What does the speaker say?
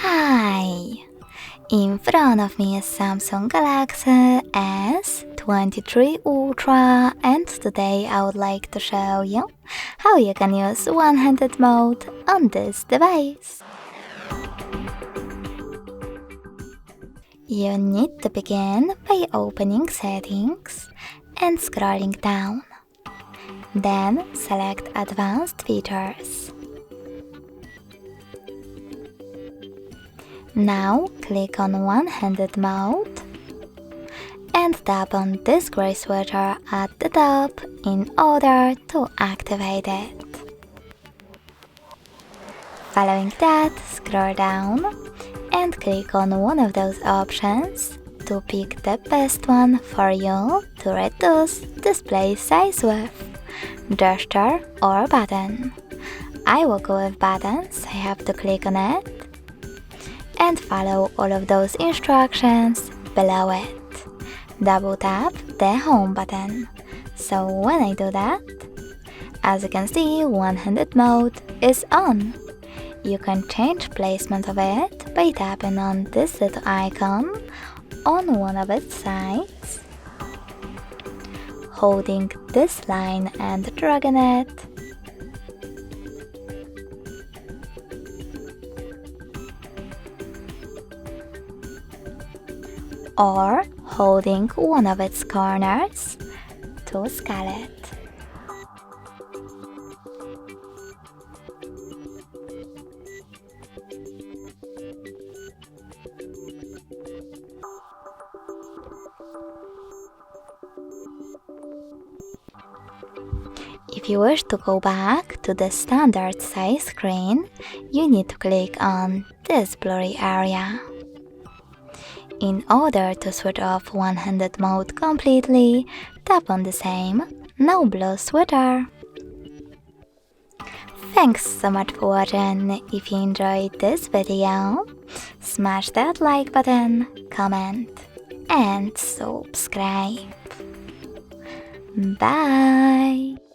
Hi! In front of me is Samsung Galaxy S23 Ultra, and today I would like to show you how you can use one-handed mode on this device. You need to begin by opening Settings and scrolling down. Then select Advanced Features. Now click on one-handed mode and tap on this gray switcher at the top in order to activate it. Following that, scroll down and click on one of those options to pick the best one for you to reduce display size with, gesture or button. I will go with buttons, I have to click on it and follow all of those instructions below it. Double tap the home button. So when I do that, as you can see, one-handed mode is on. You can change placement of it by tapping on this little icon on one of its sides, holding this line and dragging it, or holding one of its corners to scale it. If you wish to go back to the standard size screen, you need to click on this blurry area. In order to switch off one-handed mode completely, tap on the same no blue switcher. Thanks so much for watching. If you enjoyed this video, smash that like button, comment and subscribe. Bye!